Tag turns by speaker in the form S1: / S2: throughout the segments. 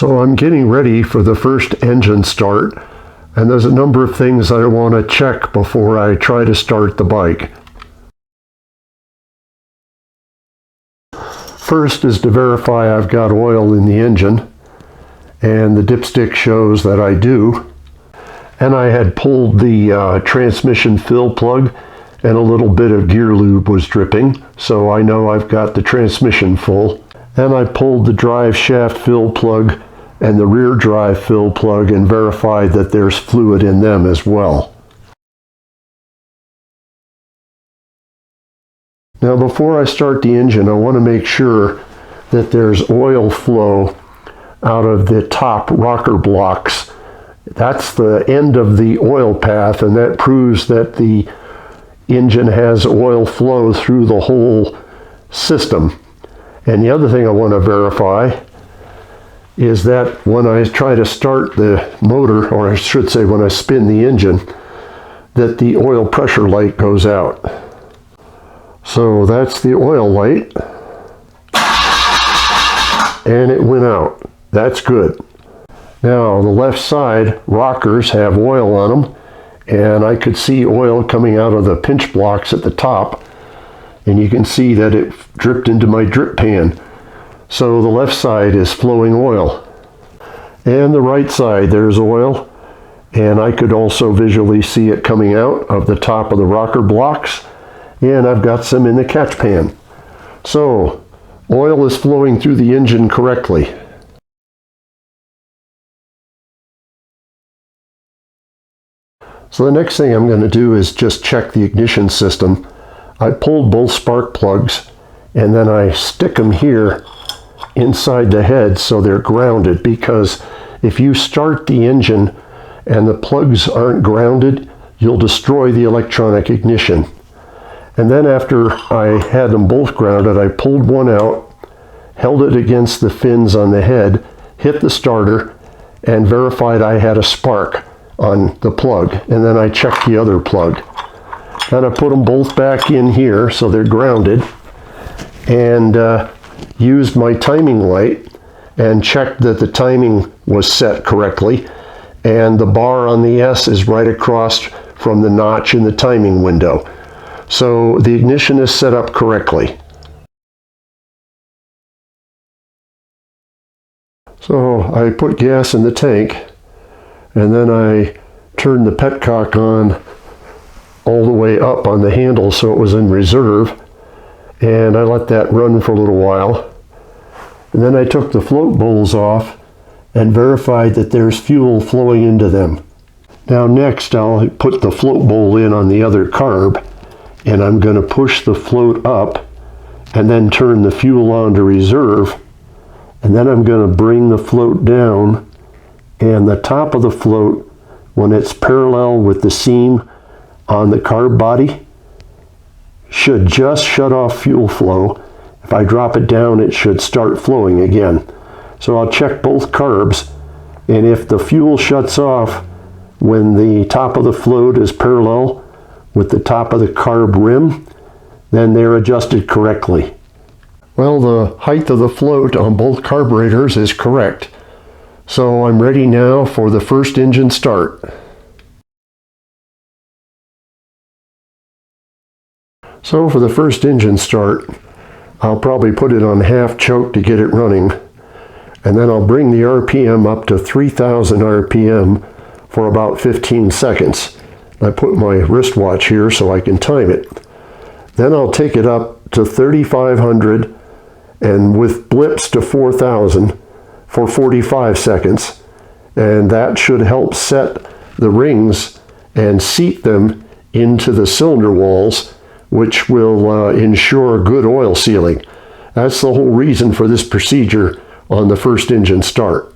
S1: So I'm getting ready for the first engine start, and there's a number of things I want to check before I try to start the bike. First is to verify I've got oil in the engine, and the dipstick shows that I do. And I had pulled the transmission fill plug, and a little bit of gear lube was dripping, so I know I've got the transmission full. And I pulled the drive shaft fill plug and the rear drive fill plug and verified that there's fluid in them as well. Now before I start the engine, I want to make sure that there's oil flow out of the top rocker blocks. That's the end of the oil path, and that proves that the engine has oil flow through the whole system. And the other thing I want to verify is that when I try to start the motor, or I should say when I spin the engine, that the oil pressure light goes out. So that's the oil light, and it went out. That's good. Now the left side rockers have oil on them, and I could see oil coming out of the pinch blocks at the top, and you can see that it dripped into my drip pan. So the left side is flowing oil. And the right side, there's oil, and I could also visually see it coming out of the top of the rocker blocks, and I've got some in the catch pan. So oil is flowing through the engine correctly. So the next thing I'm going to do is just check the ignition system. I pulled both spark plugs, and then I stick them here inside the head so they're grounded, because if you start the engine and the plugs aren't grounded, you'll destroy the electronic ignition. And then after I had them both grounded, I pulled one out, held it against the fins on the head, hit the starter, and verified I had a spark on the plug. And then I checked the other plug. And I put them both back in here so they're grounded, and used my timing light and checked that the timing was set correctly, and the bar on the S is right across from the notch in the timing window. So the ignition is set up correctly. So I put gas in the tank, and then I turned the petcock on all the way up on the handle so it was in reserve, and I let that run for a little while. And then I took the float bowls off and verified that there's fuel flowing into them. Now next I'll put the float bowl in on the other carb, and I'm going to push the float up and then turn the fuel on to reserve, and then I'm going to bring the float down, and the top of the float, when it's parallel with the seam on the carb body, should just shut off fuel flow. If I drop it down, it should start flowing again. So I'll check both carbs, and if the fuel shuts off when the top of the float is parallel with the top of the carb rim, then they're adjusted correctly. Well, the height of the float on both carburetors is correct. So I'm ready now for the first engine start. So for the first engine start, I'll probably put it on half choke to get it running, and then I'll bring the RPM up to 3,000 RPM for about 15 seconds. I put my wristwatch here so I can time it. Then I'll take it up to 3,500 and with blips to 4,000 for 45 seconds, and that should help set the rings and seat them into the cylinder walls, which will ensure good oil sealing. That's the whole reason for this procedure on the first engine start.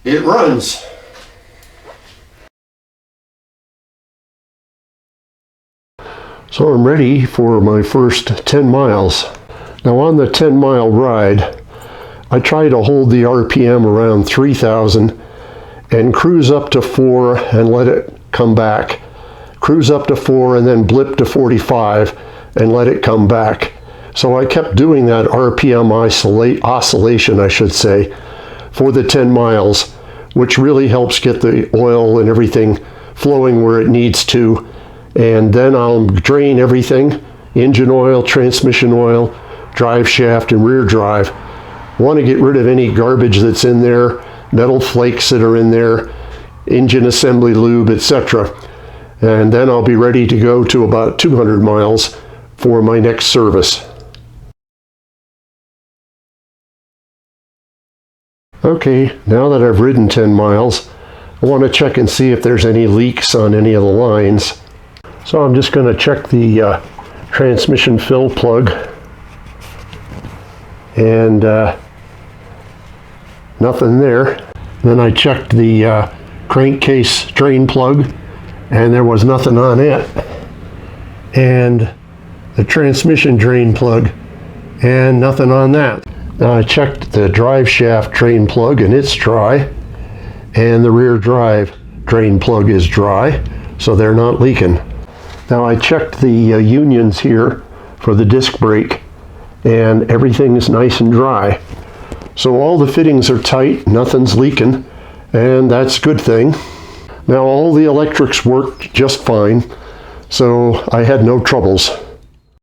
S1: it runs. So I'm ready for my first 10 miles. Now on the 10-mile ride, I try to hold the RPM around 3,000 and cruise up to 4 and let it come back. Cruise up to 4 and then blip to 45 and let it come back. So I kept doing that RPM oscillation, I should say, for the 10 miles, which really helps get the oil and everything flowing where it needs to. And then I'll drain everything, engine oil, transmission oil, drive shaft, and rear drive. Want to get rid of any garbage that's in there, metal flakes that are in there, engine assembly lube, etc. And then I'll be ready to go to about 200 miles for my next service. Okay, now that I've ridden 10 miles, I want to check and see if there's any leaks on any of the lines. So I'm just going to check the transmission fill plug, and nothing there. Then I checked the crankcase drain plug, and there was nothing on it. And the transmission drain plug, and nothing on that. Now I checked the drive shaft drain plug, and it's dry, and the rear drive drain plug is dry, so they're not leaking. Now I checked the unions here for the disc brake, and everything is nice and dry. So all the fittings are tight, nothing's leaking, and that's a good thing. Now all the electrics worked just fine, so I had no troubles.